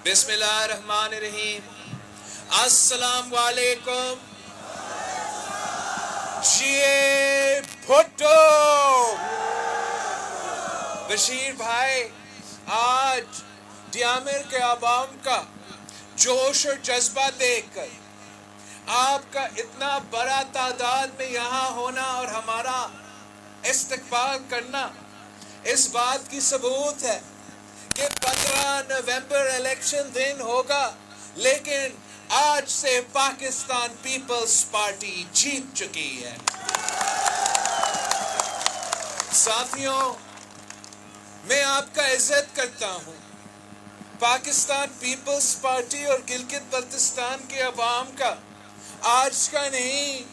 بسم اللہ الرحمن الرحیم. السلام علیکم. جی بھٹو بشیر بھائی، آج ڈیامر کے عوام کا جوش اور جذبہ دیکھ کر آپ کا اتنا بڑا تعداد میں یہاں ہونا اور ہمارا استقبال کرنا اس بات کی ثبوت ہے کہ 15 نومبر الیکشن دن ہوگا، لیکن آج سے پاکستان پیپلز پارٹی جیت چکی ہے. ساتھیوں، میں آپ کا عزت کرتا ہوں. پاکستان پیپلز پارٹی اور گلگت بلتستان کے عوام کا آج کا نہیں،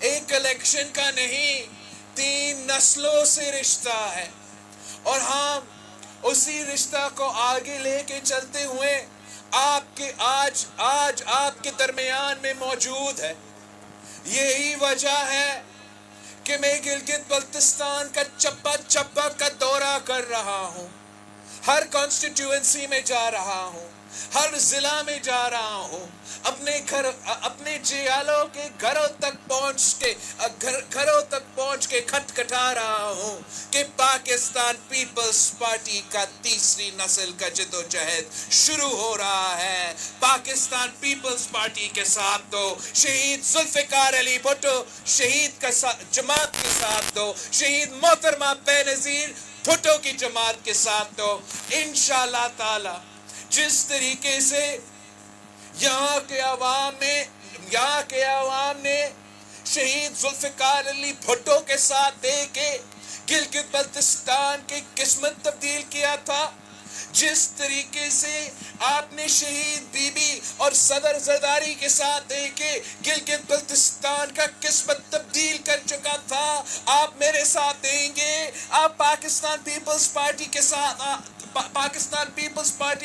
ایک الیکشن کا نہیں، 3 نسلوں سے رشتہ ہے، اور ہم اسی رشتہ کو آگے لے کے چلتے ہوئے آج آپ کے درمیان میں موجود ہے. یہی وجہ ہے کہ میں گلگت بلتستان کا چپا چپا کا دورہ کر رہا ہوں، ہر کانسٹیٹیوئنسی میں جا رہا ہوں، ہر ضلع میں جا رہا ہوں، اپنے جیالوں کے گھروں تک پہنچ کے کھٹکھٹا رہا ہوں کہ پاکستان پیپلز پارٹی کا تیسری نسل کا جدوجہد شروع ہو رہا ہے. پاکستان پیپلز پارٹی کے ساتھ دو، شہید ذوالفقار علی بھٹو شہید کا جماعت کے ساتھ دو، شہید محترمہ بینظیر بھٹو کی جماعت کے ساتھ دو. انشاءاللہ تعالی جس طریقے سے یہاں کے عوام نے شہید ذوالفقار علی بھٹو کے ساتھ دے کے گلگت بلتستان کی قسمت تبدیل کیا تھا، جس طریقے سے آپ نے شہید بی بی اور صدر زرداری کے ساتھ دے کے گلگت بلتستان کا قسمت تبدیل کر چکا تھا، آپ میرے ساتھ دیں گے. آپ پاکستان پیپلز پارٹی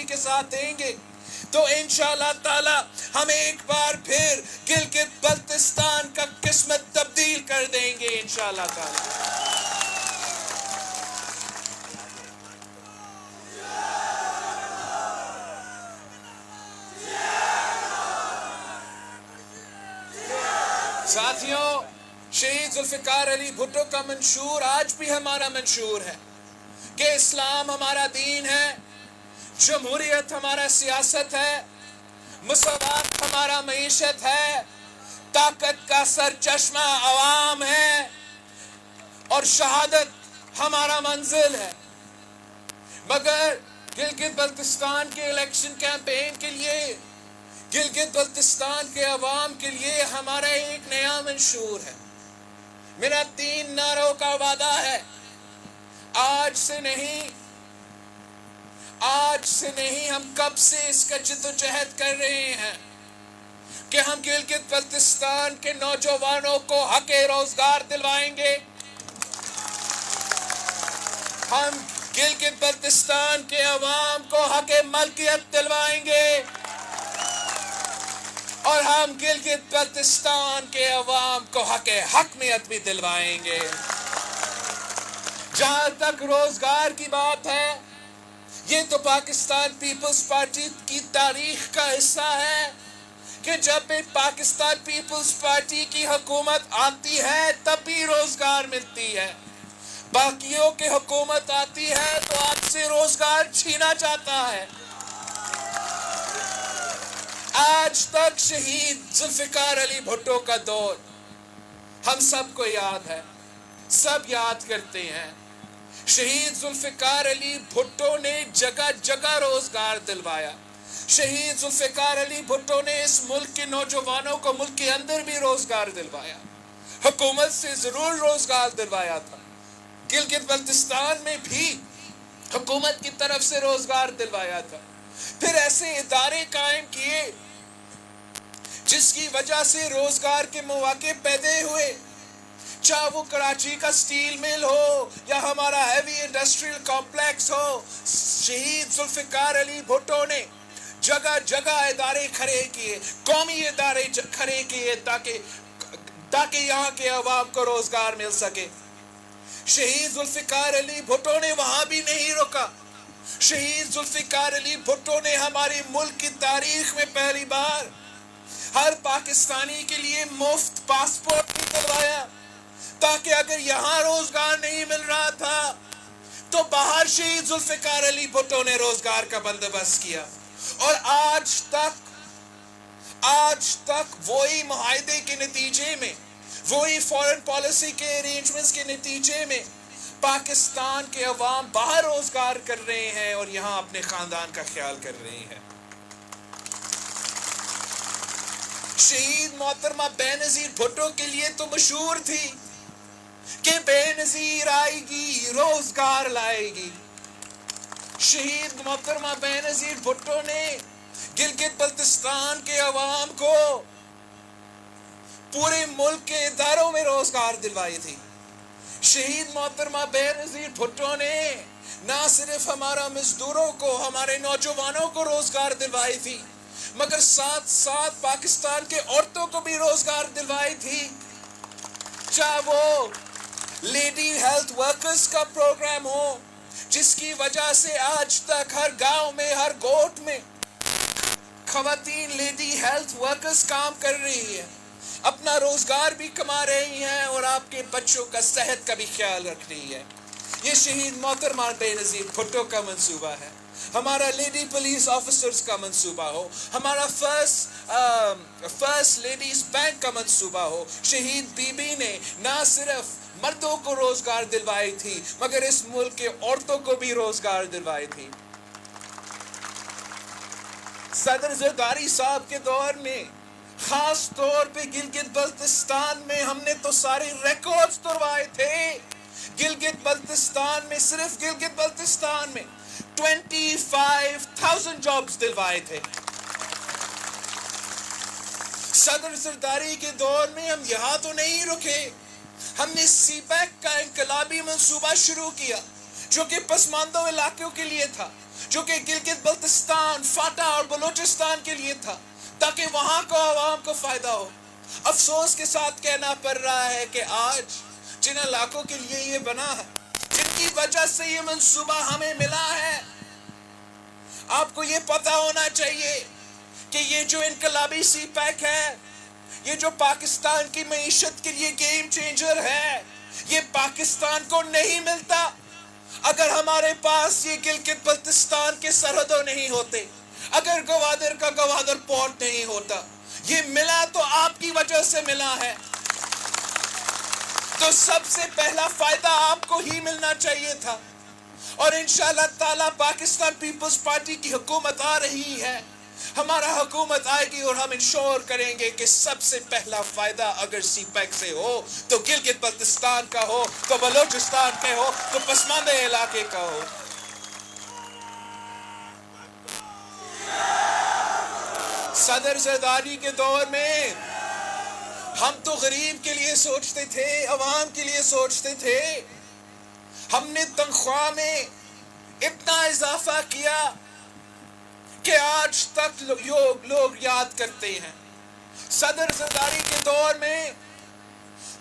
کے ساتھ دیں گے تو انشاءاللہ تعالی ہم ایک بار پھر گلگت بلتستان کا قسمت تبدیل کر دیں گے انشاءاللہ تعالی. ساتھیوں، شہید ذوالفقار علی بھٹو کا منشور آج بھی ہمارا منشور ہے کہ اسلام ہمارا دین ہے، جمہوریت ہمارا سیاست ہے، مساوات ہمارا معیشت ہے، طاقت کا سرچشمہ عوام ہے، اور شہادت ہمارا منزل ہے. مگر گلگت بلتستان کے الیکشن کیمپین کے لیے، گلگت بلتستان کے عوام کے لیے ہمارا ایک نیا منشور ہے. میرا 3 نعروں کا وعدہ ہے. آج سے نہیں ہم کب سے اس کا جدوجہد کر رہے ہیں کہ ہم گلگت بلتستان کے نوجوانوں کو حق روزگار دلوائیں گے، ہم گلگت بلتستان کے عوام کو حق ملکیت دلوائیں گے، اور ہم گلگت بلتستان کے عوام کو حق حکمیت بھی دلوائیں گے. جہاں تک روزگار کی بات ہے، یہ تو پاکستان پیپلز پارٹی کی تاریخ کا حصہ ہے کہ جب بھی پاکستان پیپلز پارٹی کی حکومت آتی ہے تب بھی روزگار ملتی ہے. باقیوں کی حکومت آتی ہے تو آپ سے روزگار چھینا جاتا ہے. آج تک شہید ذوالفقار علی بھٹو کا دور ہم سب کو یاد ہے، سب یاد کرتے ہیں. شہید ذوالفقار علی بھٹو نے جگہ جگہ روزگار دلوایا. شہید ذوالفقار علی بھٹو نے اس ملک کے نوجوانوں کو ملک کے اندر بھی روزگار دلوایا، حکومت سے ضرور روزگار دلوایا تھا، گلگت بلتستان میں بھی حکومت کی طرف سے روزگار دلوایا تھا. پھر ایسے ادارے قائم کیے جس کی وجہ سے روزگار کے مواقع پیدا ہوئے، چاہے وہ کراچی کا سٹیل مل ہو یا ہمارا ہیوی انڈسٹریل کمپلیکس ہو. شہید ذوالفقار علی بھٹو نے جگہ جگہ ادارے کھڑے کیے، قومی ادارے کھڑے کیے تاکہ یہاں کے عوام کو روزگار مل سکے. شہید ذوالفقار علی بھٹو نے وہاں بھی نہیں رکا، شہید ذوالفقار علی بھٹو نے ہماری ملک کی تاریخ میں پہلی بار ہر پاکستانی کے لیے مفت پاسپورٹ نکلوایا، تاکہ اگر یہاں روزگار نہیں مل رہا تھا تو باہر شہید ذوالفقار علی بھٹو نے روزگار کا بندوبست کیا۔ اور آج تک وہی معاہدے کے نتیجے میں، وہی فورن پالیسی کے ارینجمنٹس کے نتیجے میں پاکستان کے عوام باہر روزگار کر رہے ہیں اور یہاں اپنے خاندان کا خیال کر رہے ہیں۔ شہید محترمہ بے نظیر بھٹو کے لیے تو مشہور تھی کہ بے نظیر آئے گی روزگار لائے گی۔ شہید محترمہ بے نظیر بھٹو نے گلگت بلتستان کے عوام کو پورے ملک کے اداروں میں روزگار دلوائی تھی۔ شہید محترمہ بے نظیر بھٹو نے نہ صرف ہمارا مزدوروں کو، ہمارے نوجوانوں کو روزگار دلوائی تھی، مگر ساتھ ساتھ پاکستان کے عورتوں کو بھی روزگار دلوائی تھی۔ چاہے وہ لیڈی ہیلتھ ورکرز کا پروگرام ہو، جس کی وجہ سے آج تک ہر گاؤں میں، ہر گوٹ میں خواتین لیڈی ہیلتھ ورکرز کام کر رہی ہیں، اپنا روزگار بھی کما رہی ہیں اور آپ کے بچوں کا صحت کا بھی خیال رکھ رہی ہے۔ یہ شہید محترمہ بے نظیر بھٹو کا منصوبہ ہے۔ ہمارا لیڈی پولیس آفیسرز کا منصوبہ ہو، ہمارا فرسٹ لیڈیز بینک کا منصوبہ ہو، شہید بی بی نے نہ صرف مردوں کو روزگار دلوائی تھی مگر اس ملک کے عورتوں کو بھی روزگار دلوائی تھی۔ صدر زرداری صاحب کے دور میں خاص طور پہ گلگت بلتستان میں ہم نے تو سارے ریکارڈز توڑوائے تھے۔ گلگت بلتستان میں، صرف گلگت بلتستان میں 25,000 جابز دلوائے تھے۔ صدر زرداری کے دور میں ہم یہاں تو نہیں رکے، ہم نے سی پیک کا انقلابی منصوبہ شروع کیا جو کہ پسماندہ علاقوں کے لیے تھا، جو کہ گلگت بلتستان، فاٹا اور بلوچستان کے لیے تھا، تاکہ وہاں کو عوام کو فائدہ ہو۔ افسوس کے ساتھ کہنا پڑ رہا ہے کہ آج جن علاقوں کے لیے یہ بنا ہے، جن کی وجہ سے یہ منصوبہ ہمیں ملا ہے، آپ کو یہ پتا ہونا چاہیے کہ یہ جو انقلابی سی پیک ہے، یہ جو پاکستان کی معیشت کے لیے گیم چینجر ہے، یہ پاکستان کو نہیں ملتا اگر ہمارے پاس یہ گلگت بلتستان کے سرحدوں نہیں ہوتے، اگر گوادر کا گوادر پورٹ نہیں ہوتا۔ یہ ملا تو آپ کی وجہ سے ملا ہے، تو سب سے پہلا فائدہ آپ کو ہی ملنا چاہیے تھا۔ اور انشاءاللہ تعالیٰ پاکستان پیپلز پارٹی کی حکومت آ رہی ہے، ہمارا حکومت آئے گی اور ہم انشور کریں گے کہ سب سے پہلا فائدہ اگر سی پیک سے ہو تو گلگت بلتستان کا ہو، تو بلوچستان کا ہو، تو پسماندہ علاقے کا ہو۔ صدر زرداری کے دور میں ہم تو غریب کے لیے سوچتے تھے، عوام کے لیے سوچتے تھے۔ ہم نے تنخواہ میں اتنا اضافہ کیا کہ آج تک لوگ یاد کرتے ہیں۔ صدر زرداری کے دور میں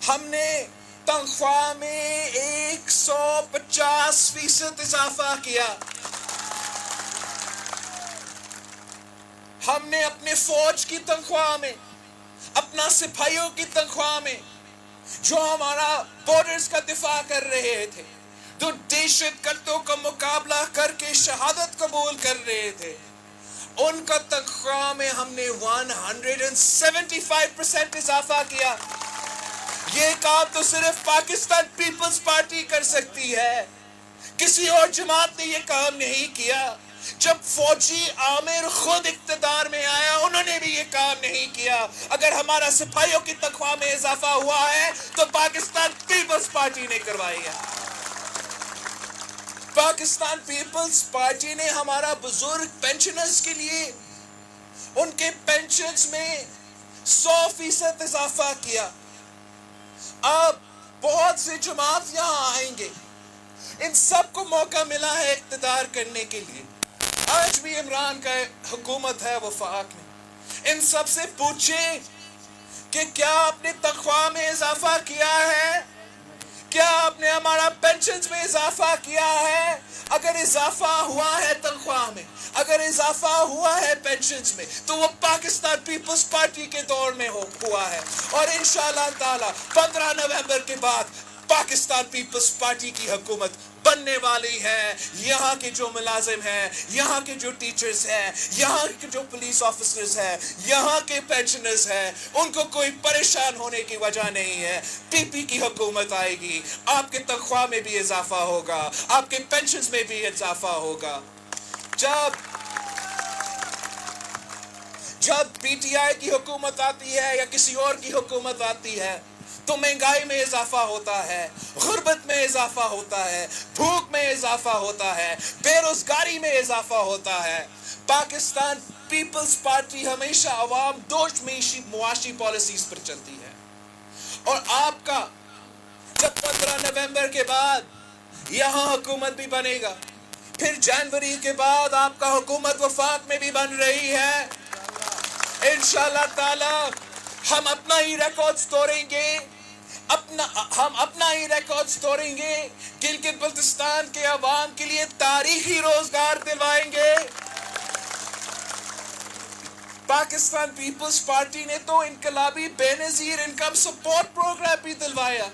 ہم نے تنخواہ میں 150% اضافہ کیا۔ ہم نے اپنے فوج کی تنخواہ میں، اپنا سپاہیوں کی تنخواہ میں، جو ہمارا بارڈرز کا دفاع کر رہے تھے، جو دہشت گردوں کا مقابلہ کر کے شہادت قبول کر رہے تھے، ان کا تنخواہ میں ہم نے 175% اضافہ کیا۔ یہ کام تو صرف پاکستان پیپلز پارٹی کر سکتی ہے، کسی اور جماعت نے یہ کام نہیں کیا۔ جب فوجی عامر خود اقتدار میں آیا، انہوں نے بھی یہ کام نہیں کیا۔ اگر ہمارا سپاہیوں کی تنخواہ میں اضافہ ہوا ہے تو پاکستان پیپلز پارٹی نے کروائی ہے۔ پاکستان پیپلز پارٹی نے ہمارا بزرگ پینشنرز کے لیے ان کے پینشنز میں 100% اضافہ کیا۔ اب بہت سے جماعت یہاں آئیں گے، ان سب کو موقع ملا ہے اقتدار کرنے کے لیے۔ آج بھی عمران کا حکومت ہے وفاق میں، ان سب سے پوچھیں کہ کیا آپ نے تنخواہ میں اضافہ کیا ہے؟ کیا آپ نے ہمارا پینشنز میں اضافہ کیا ہے؟ اگر اضافہ ہوا ہے تنخواہ میں، اگر اضافہ ہوا ہے پینشنز میں، تو وہ پاکستان پیپلز پارٹی کے دور میں ہوا ہے، اور انشاءاللہ تعالی 15 نومبر کے بعد پاکستان پیپلز پارٹی کی حکومت بننے والی ہے۔ یہاں کے جو ملازم ہیں، یہاں کے جو ٹیچرز ہیں، یہاں کے جو پولیس آفیسرز ہیں، یہاں کے پینشنرز ہیں، ان کو کوئی پریشان ہونے کی وجہ نہیں ہے۔ پی پی کی حکومت آئے گی، آپ کے تنخواہ میں بھی اضافہ ہوگا، آپ کے پینشنز میں بھی اضافہ ہوگا۔ جب پی ٹی آئی کی حکومت آتی ہے یا کسی اور کی حکومت آتی ہے تو مہنگائی میں اضافہ ہوتا ہے، غربت میں اضافہ ہوتا ہے، بھوک میں اضافہ ہوتا ہے، بے روزگاری میں اضافہ ہوتا ہے۔ پاکستان پیپلز پارٹی ہمیشہ عوام دوست معاشی پالیسیز پر چلتی ہے، اور آپ کا جب 15 نومبر کے بعد یہاں حکومت بھی بنے گا، پھر جنوری کے بعد آپ کا حکومت وفاق میں بھی بن رہی ہے، انشاءاللہ تعالی ہم اپنا ہی ریکارڈز توڑیں گے، ہم اپنا ہی ریکارڈز توڑیں گے، گلگت بلتستان کے عوام کے لیے تاریخی روزگار دلوائیں گے۔ پاکستان پیپلز پارٹی نے تو انقلابی بے نظیر انکم سپورٹ پروگرام بھی دلوایا،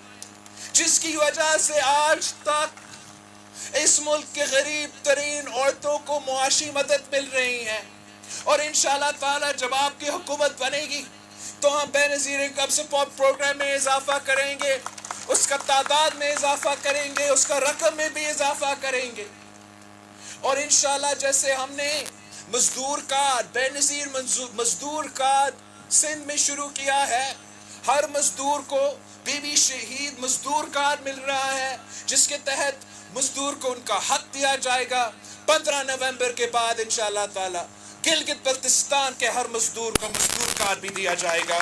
جس کی وجہ سے آج تک اس ملک کے غریب ترین عورتوں کو معاشی مدد مل رہی ہے، اور انشاءاللہ تعالی جب آپ کی حکومت بنے گی تو ہم بے نظیر انکم سپورٹ پروگرام میں اضافہ کریں گے، اس کا تعداد میں اضافہ کریں گے، اس کا رقم میں بھی اضافہ کریں گے، اور انشاءاللہ جیسے ہم نے مزدور کارڈ، بے نظیر مزدور کارڈ سندھ میں شروع کیا ہے، ہر مزدور کو بی بی شہید مزدور کارڈ مل رہا ہے، جس کے تحت مزدور کو ان کا حق دیا جائے گا۔ 15 نومبر کے بعد انشاءاللہ تعالی گلگت بلتستان کے ہر مزدور کو مزدور کارڈ بھی دیا جائے گا۔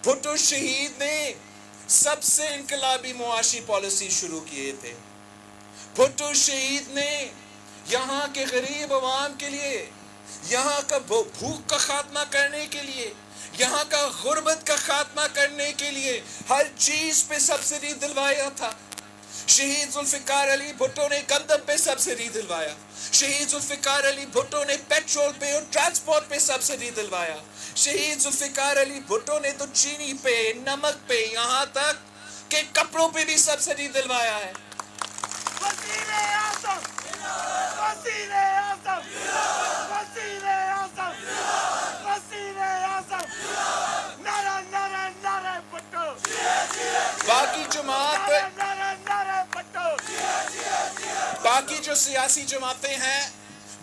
بھٹو شہید نے سب سے انقلابی معاشی پالیسی شروع کیے تھے۔ بھٹو شہید نے یہاں کے غریب عوام کے لیے، یہاں کا بھوک کا خاتمہ کرنے کے لیے، یہاں کا غربت کا خاتمہ کرنے کے لیے ہر چیز پہ سبسڈی دلوایا تھا۔ شہید ذوالفقار علی بھٹو نے گندم پہ سبسڈی دلوایا، شہید ذوالفقار علی بھٹو نے پیٹرول پہ اور ٹرانسپورٹ پہ سبسڈی دلوایا، شہید ذوالفقار علی بھٹو نے تو چینی پہ، نمک پہ، یہاں تک کہ کپڑوں پہ بھی سبسڈی دلوایا ہے۔ وزیر اعظم، وزیر اعظم، وزیر اعظم، وزیر اعظم، نعرہ نعرہ نعرہ بھٹو، باقی جماعت، نعرہ نعرہ بھٹو، باقی جو سیاسی جماعتیں ہیں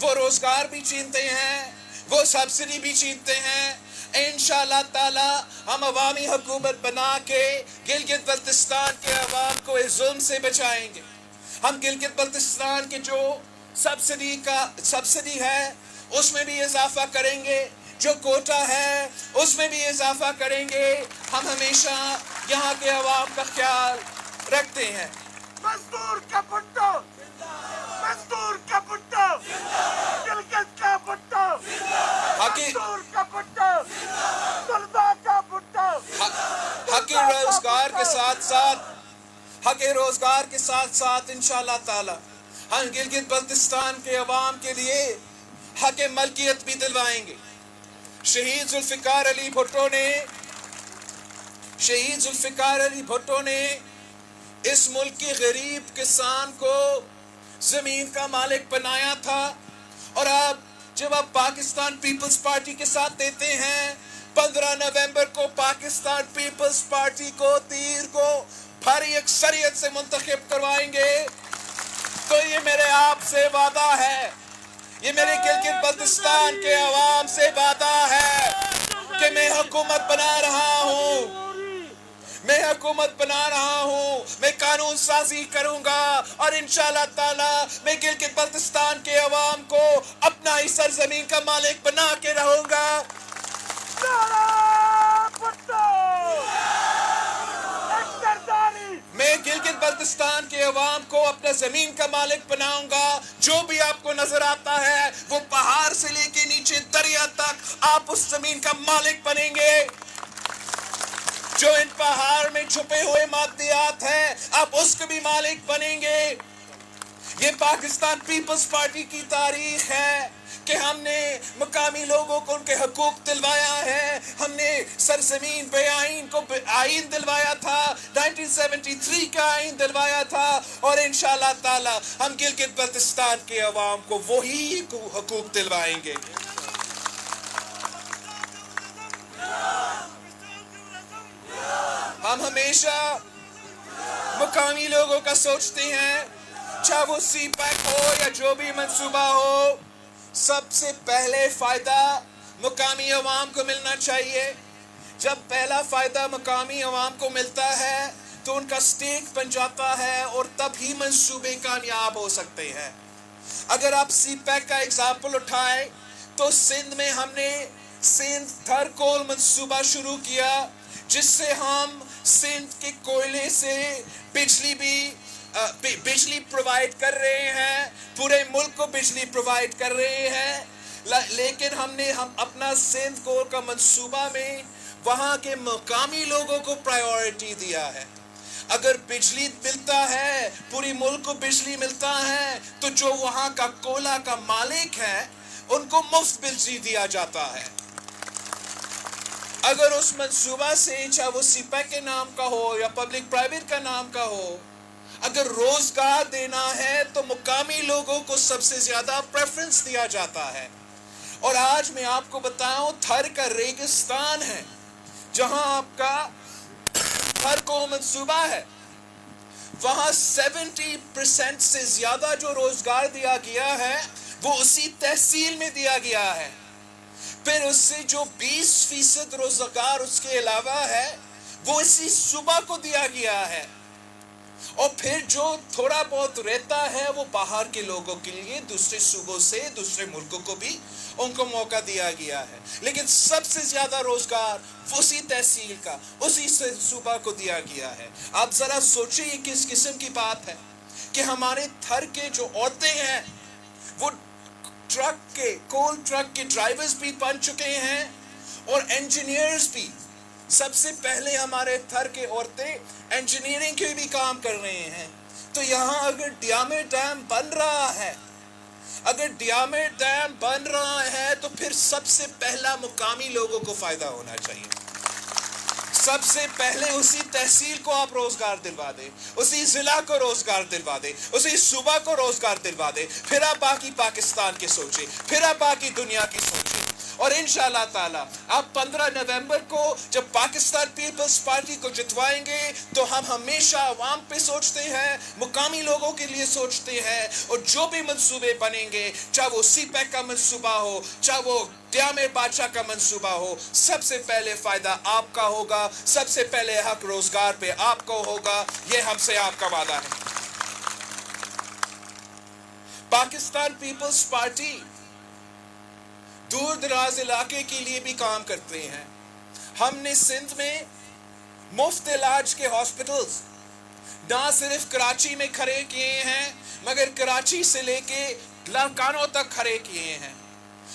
وہ روزگار بھی چھینتے ہیں، وہ سبسڈی بھی چھینتے ہیں۔ انشاءاللہ تعالی ہم عوامی حکومت بنا کے گلگت بلتستان کے عوام کو اس ظلم سے بچائیں گے۔ ہم گلگت بلتستان کے جو سبسڈی ہے اس میں بھی اضافہ کریں گے، جو کوٹا ہے اس میں بھی اضافہ کریں گے۔ ہم ہمیشہ یہاں کے عوام کا خیال رکھتے ہیں۔ مزدور کا بھٹو، مزدور کا بھٹو، گلگت کا بھٹو، مزدور کا بھٹو، طلباء کا بھٹو، حق روزگار کے ساتھ ساتھ، حق روزگار کے ساتھ ساتھ انشاءاللہ تعالی ہم گلگت بلتستان کے عوام کے لیے حق ملکیت بھی دلوائیں گے۔ شہید ذوالفقار علی بھٹو نے اس ملک کے غریب کسان کو زمین کا مالک بنایا تھا، اور اب جب آپ پاکستان پیپلز پارٹی کے ساتھ دیتے ہیں، 15 نومبر کو پاکستان پیپلز پارٹی کو تیر کو بھاری اکثریت سے منتخب کروائیں گے، تو یہ میرے آپ سے وعدہ ہے، یہ میرے گلگت بلتستان کے عوام سے وعدہ ہے کہ میں حکومت بنا رہا ہوں، میں حکومت بنا رہا ہوں، میں قانون سازی کروں گا، اور انشاءاللہ تعالی میں گلگت بلتستان کے عوام کو اپنا ہی سرزمین کا مالک بنا کے رہوں گا۔ نعرہ بھٹو، اقتداری، میں گلگت بلتستان کے عوام کو اپنا زمین کا مالک بناؤں گا۔ جو بھی آپ کو نظر آتا ہے وہ پہاڑ سے لے کے نیچے دریا تک آپ اس زمین کا مالک بنیں گے۔ جو ان پہاڑ میں چھپے ہوئے مادیات ہیں آپ اس کے بھی مالک بنیں گے۔ یہ پاکستان پیپلز پارٹی کی تاریخ ہے کہ ہم نے مقامی لوگوں کو ان کے حقوق دلوایا ہے۔ ہم نے سرزمین بے آئین کو آئین دلوایا تھا، 1973 کا آئین دلوایا تھا، اور انشاءاللہ تعالی ہم گلگت بلتستان کے عوام کو وہی حقوق دلوائیں گے۔ ہم ہمیشہ مقامی لوگوں کا سوچتے ہیں، چاہے وہ سی پیک ہو یا جو بھی منصوبہ ہو، سب سے پہلے فائدہ مقامی عوام کو ملنا چاہیے۔ جب پہلا فائدہ مقامی عوام کو ملتا ہے تو ان کا سٹیک بن جاتا ہے، اور تب ہی منصوبے کامیاب ہو سکتے ہیں۔ اگر آپ سی پیک کا اگزامپل اٹھائیں تو سندھ میں ہم نے سندھ تھر کول منصوبہ شروع کیا، جس سے ہم سندھ کے کوئلے سے بجلی پرووائڈ کر رہے ہیں، پورے ملک کو بجلی پرووائڈ کر رہے ہیں۔ لیکن ہم اپنا سندھ کول کا منصوبہ میں وہاں کے مقامی لوگوں کو پرائیورٹی دیا ہے۔ اگر بجلی ملتا ہے، پوری ملک کو بجلی ملتا ہے، تو جو وہاں کا کوئلہ کا مالک ہے ان کو مفت بجلی دیا جاتا ہے۔ اگر اس منصوبہ سے، چاہے وہ سی پیک کے نام کا ہو یا پبلک پرائیویٹ کا نام کا ہو، اگر روزگار دینا ہے تو مقامی لوگوں کو سب سے زیادہ پریفرنس دیا جاتا ہے۔ اور آج میں آپ کو بتاؤں، تھر کا ریگستان ہے جہاں آپ کا تھر کو منصوبہ ہے، وہاں 70% سے زیادہ جو روزگار دیا گیا ہے وہ اسی تحصیل میں دیا گیا ہے۔ پھر اس سے جو 20% روزگار اس کے علاوہ ہے وہ اسی صوبہ کو دیا گیا ہے، اور پھر جو تھوڑا بہت رہتا ہے وہ باہر کے لوگوں کے لیے دوسرے صوبوں سے، دوسرے ملکوں کو بھی ان کو موقع دیا گیا ہے۔ لیکن سب سے زیادہ روزگار اسی تحصیل کا، اسی صوبہ کو دیا گیا ہے۔ آپ ذرا سوچیں یہ کس قسم کی بات ہے کہ ہمارے تھر کے جو عورتیں ہیں وہ کول ٹرک کے ڈرائیورز بھی بن چکے ہیں، اور انجینئرز بھی۔ سب سے پہلے ہمارے تھر کے عورتیں انجینئرنگ کے بھی کام کر رہے ہیں۔ تو یہاں اگر ڈیامر ڈیم بن رہا ہے، تو پھر سب سے پہلا مقامی لوگوں کو فائدہ ہونا چاہیے۔ سب سے پہلے اسی تحصیل کو آپ روزگار دلوا دیں، اسی ضلع کو روزگار دلوا دیں، اسی صوبہ کو روزگار دلوا دیں، پھر آپ باقی پاکستان کے سوچیں، پھر آپ باقی دنیا کی سوچیں۔ اور انشاءاللہ تعالی آپ 15 نومبر کو جب پاکستان پیپلز پارٹی کو جتوائیں گے تو ہم ہمیشہ عوام پہ سوچتے ہیں، مقامی لوگوں کے لیے سوچتے ہیں، اور جو بھی منصوبے بنیں گے، چاہے وہ سی پیک کا منصوبہ ہو، چاہے وہ ڈیامر بادشاہ کا منصوبہ ہو، سب سے پہلے فائدہ آپ کا ہوگا، سب سے پہلے حق روزگار پہ آپ کو ہوگا۔ یہ ہم سے آپ کا وعدہ ہے۔ پاکستان پیپلز پارٹی دور دراز علاقے کے لیے بھی کام کرتے ہیں۔ ہم نے سندھ میں مفت علاج کے ہاسپٹلز نہ صرف کراچی میں کھڑے کیے ہیں، مگر کراچی سے لے کے لاکانوں تک کھڑے کیے ہیں،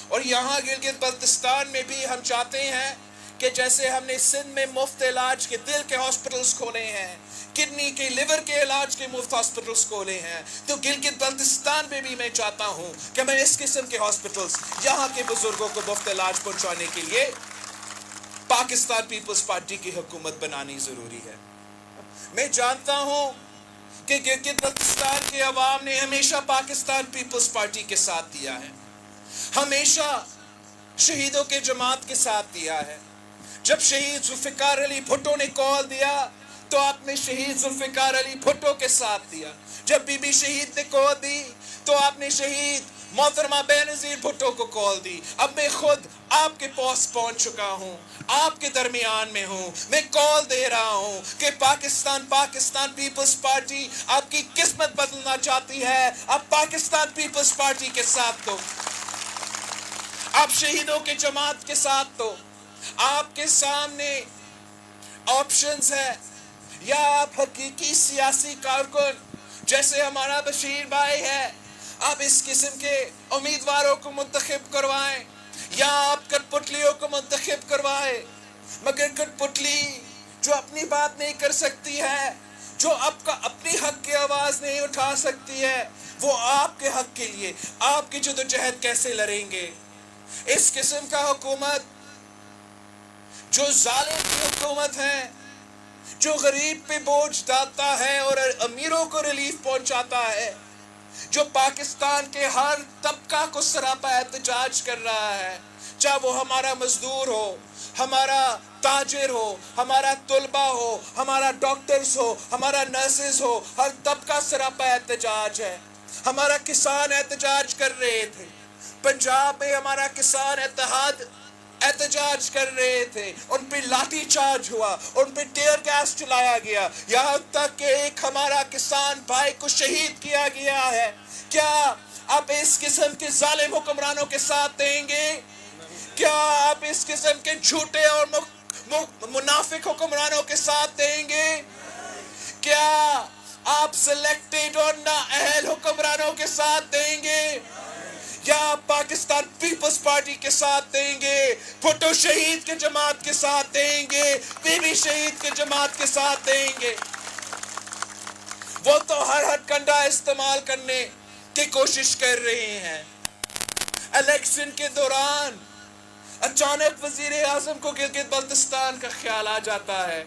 اور یہاں گلگت بلتستان میں بھی ہم چاہتے ہیں کہ جیسے ہم نے سندھ میں مفت علاج کے دل کے ہاسپٹلز کھولے ہیں، کڈنی کے، لیور کے علاج کے مفت ہاسپٹلز کھولے ہیں، تو گلگت بلتستان میں بھی میں چاہتا ہوں کہ میں اس قسم کے ہاسپٹلز یہاں کے بزرگوں کو مفت علاج پہنچانے کے لیے پاکستان پیپلز پارٹی کی حکومت بنانی ضروری ہے۔ میں جانتا ہوں کہ گلگت بلتستان کے عوام نے ہمیشہ پاکستان پیپلز پارٹی کے ساتھ دیا ہے، ہمیشہ شہیدوں کے جماعت کے ساتھ دیا ہے۔ جب شہید ذوالفقار علی بھٹو نے کال دیا تو آپ نے شہید ذوالفقار علی بھٹو کے ساتھ دیا۔ جب بی بی شہید نے کال دی تو آپ نے شہید محترمہ بے نظیر بھٹو کو کال دی۔ اب میں خود آپ کے پاس پہنچ چکا ہوں، آپ کے درمیان میں ہوں، میں کال دے رہا ہوں کہ پاکستان پیپلز پارٹی آپ کی قسمت بدلنا چاہتی ہے، آپ پاکستان پیپلز پارٹی کے ساتھ دو، آپ شہیدوں کے جماعت کے ساتھ دو۔ آپ کے سامنے آپشنز ہے، یا آپ حقیقی سیاسی کارکن جیسے ہمارا بشیر بھائی ہے، آپ اس قسم کے امیدواروں کو منتخب کروائیں، یا آپ کٹ پتلیوں کو منتخب کروائیں، مگر کٹ پتلی جو اپنی بات نہیں کر سکتی ہے، جو اپنی حق کی آواز نہیں اٹھا سکتی ہے، وہ آپ کے حق کے لیے آپ کی جدوجہد کیسے لڑیں گے؟ اس قسم کا حکومت جو ظالم کی حکومت ہے، جو غریب پہ بوجھ ڈالتا ہے اور امیروں کو ریلیف پہنچاتا ہے، جو پاکستان کے ہر طبقہ کو سراپا احتجاج کر رہا ہے، چاہے وہ ہمارا مزدور ہو، ہمارا تاجر ہو، ہمارا طلبہ ہو، ہمارا ڈاکٹرز ہو، ہمارا نرسز ہو، ہر طبقہ سراپا احتجاج ہے۔ ہمارا کسان احتجاج کر رہے تھے، پنجاب میں ہمارا کسان اتحاد احتجاج کر رہے تھے، ان پہ لاٹھی چارج ہوا، ان پہ ٹیئر گیس چلایا گیا، یہاں تک کہ ایک ہمارا کسان بھائی کو شہید کیا گیا ہے۔ کیا آپ اس قسم کے ظالم حکمرانوں کے ساتھ دیں گے؟ کیا آپ اس قسم کے جھوٹے اور منافق حکمرانوں کے ساتھ دیں گے؟ کیا آپ سلیکٹڈ اور نااہل حکمرانوں کے ساتھ دیں گے؟ یا آپ پاکستان پیپلز پارٹی کے ساتھ دیں گے، بھٹو شہید کے جماعت کے ساتھ دیں گے، بی بی شہید کے جماعت کے ساتھ دیں گے؟ وہ تو ہر کنڈا استعمال کرنے کی کوشش کر رہے ہیں۔ الیکشن کے دوران اچانک وزیر اعظم کو گلگت بلتستان کا خیال آ جاتا ہے،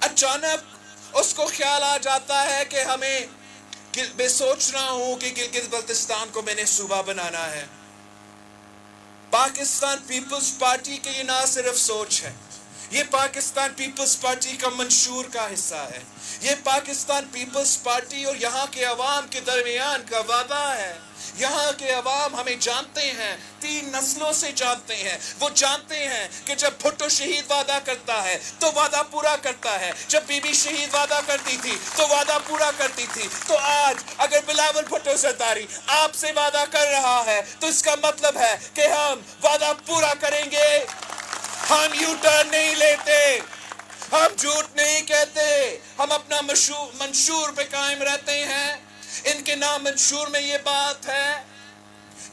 اچانک اس کو خیال آ جاتا ہے کہ میں سوچ رہا ہوں کہ گلگت بلتستان کو میں نے صوبہ بنانا ہے۔ پاکستان پیپلز پارٹی کی یہ نہ صرف سوچ ہے، یہ پاکستان پیپلز پارٹی کا منشور کا حصہ ہے، یہ پاکستان پیپلز پارٹی اور یہاں کے عوام کے درمیان کا وعدہ ہے۔ یہاں کے عوام ہمیں جانتے ہیں، 3 نسلوں سے جانتے ہیں، وہ جانتے ہیں کہ جب بھٹو شہید وعدہ کرتا ہے تو وعدہ پورا کرتا ہے، جب بی بی شہید وعدہ کرتی تھی تو وعدہ پورا کرتی تھی۔ تو آج اگر بلاول بھٹو زرداری آپ سے وعدہ کر رہا ہے تو اس کا مطلب ہے کہ ہم وعدہ پورا کریں گے، ہم یو ٹرن نہیں لیتے، ہم جھوٹ نہیں کہتے، ہم اپنا منشور پہ قائم رہتے ہیں۔ ان کے نام منشور میں یہ بات ہے،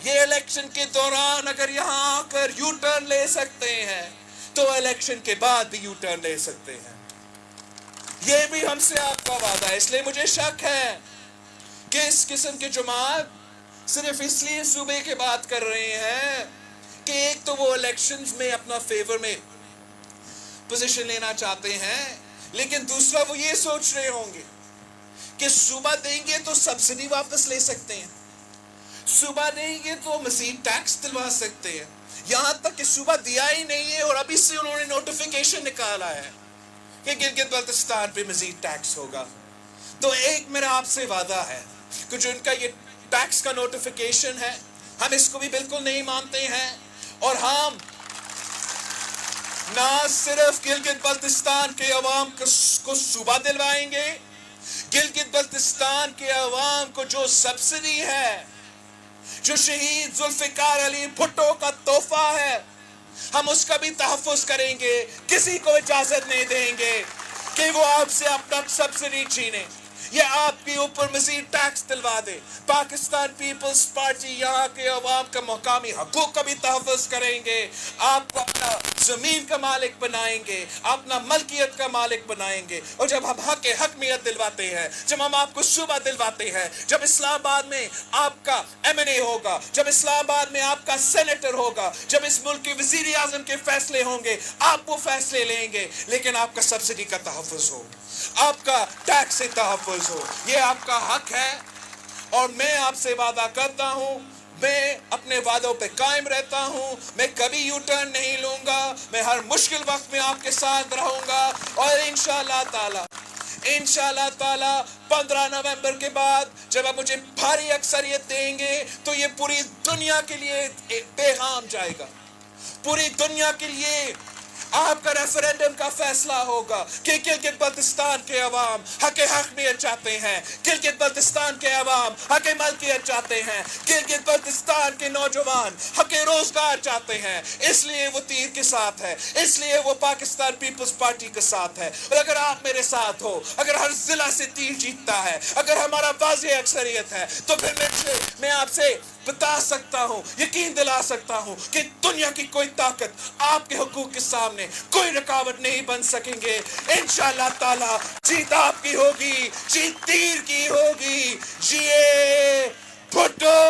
یہ الیکشن کے دوران اگر یہاں آ کر یو ٹرن لے سکتے ہیں تو الیکشن کے بعد بھی یو ٹرن لے سکتے ہیں۔ یہ بھی ہم سے آپ کا وعدہ ہے۔ اس لیے مجھے شک ہے کہ اس قسم کے جماعت صرف اس لیے صوبے کی بات کر رہے ہیں کہ ایک تو وہ الیکشنز میں اپنا فیور میں پوزیشن لینا چاہتے ہیں، لیکن دوسرا وہ یہ سوچ رہے ہوں گے کہ صوبہ دیں گے تو سبسڈی واپس لے سکتے ہیں، صوبہ دیں گے تو مزید ٹیکس دلوا سکتے ہیں، یہاں تک کہ صوبہ دیا ہی نہیں ہے اور ابھی سے انہوں نے نوٹیفیکیشن نکالا ہے کہ گلگت بلتستان پہ مزید ٹیکس ہوگا۔ تو ایک میرا آپ سے وعدہ ہے کہ جو ان کا یہ ٹیکس کا نوٹیفیکیشن ہے، ہم اس کو بھی بالکل نہیں مانتے ہیں، اور ہم نہ صرف گلگت بلتستان کے عوام کو صوبہ دلوائیں گے، گلگت بلتستان کے عوام کو جو سبسڈی ہے، جو شہید ذوالفقار علی بھٹو کا تحفہ ہے، ہم اس کا بھی تحفظ کریں گے۔ کسی کو اجازت نہیں دیں گے کہ وہ آپ سے اپنا سبسڈی چھینے یا آپ کے اوپر مزید ٹیکس دلوا دے۔ پاکستان پیپلز پارٹی یہاں کے عوام کا مقامی حقوق کا بھی تحفظ کریں گے، آپ کو اپنا زمین کا مالک بنائیں گے، اپنا ملکیت کا مالک بنائیں گے۔ اور جب ہم حقیقت دلواتے ہیں، جب ہم آپ کو صوبہ دلواتے ہیں، جب اسلام آباد میں آپ کا ایم این اے ہوگا، جب اسلام آباد میں آپ کا سینیٹر ہوگا، جب اس ملک کے وزیر اعظم کے فیصلے ہوں گے، آپ وہ فیصلے لیں گے، لیکن آپ کا سبسڈی کا تحفظ ہو، آپ کا ٹیکس سے تحفظ ہو، یہ آپ کا حق ہے۔ اور میں آپ سے وعدہ کرتا ہوں، میں اپنے وعدوں پہ قائم رہتا ہوں، میں کبھی یو ٹرن نہیں لوں گا، میں ہر مشکل وقت میں آپ کے ساتھ رہوں گا، اور انشاءاللہ تعالی 15 نومبر کے بعد جب آپ مجھے بھاری اکثریت دیں گے تو یہ پوری دنیا کے لیے ایک پیغام جائے گا، پوری دنیا کے لیے آپ کا ریفرینڈم کا فیصلہ ہوگا کہ گلگت بلتستان کے عوام حق حقیقت چاہتے ہیں، گلگت بلتستان کے عوام حق ملکیت چاہتے ہیں، گلگت بلتستان کے نوجوان حق روزگار چاہتے ہیں، اس لیے وہ تیر کے ساتھ ہے، اس لیے وہ پاکستان پیپلز پارٹی کے ساتھ ہے۔ اور اگر آپ میرے ساتھ ہو، اگر ہر ضلع سے تیر جیتتا ہے، اگر ہمارا واضح اکثریت ہے، تو پھر میں آپ سے بتا سکتا ہوں، یقین دلا سکتا ہوں کہ دنیا کی کوئی طاقت آپ کے حقوق کے سامنے کوئی رکاوٹ نہیں بن سکیں گے۔ انشاءاللہ تعالی جیت آپ کی ہوگی، جیت تیر کی ہوگی۔ جیے بھٹو!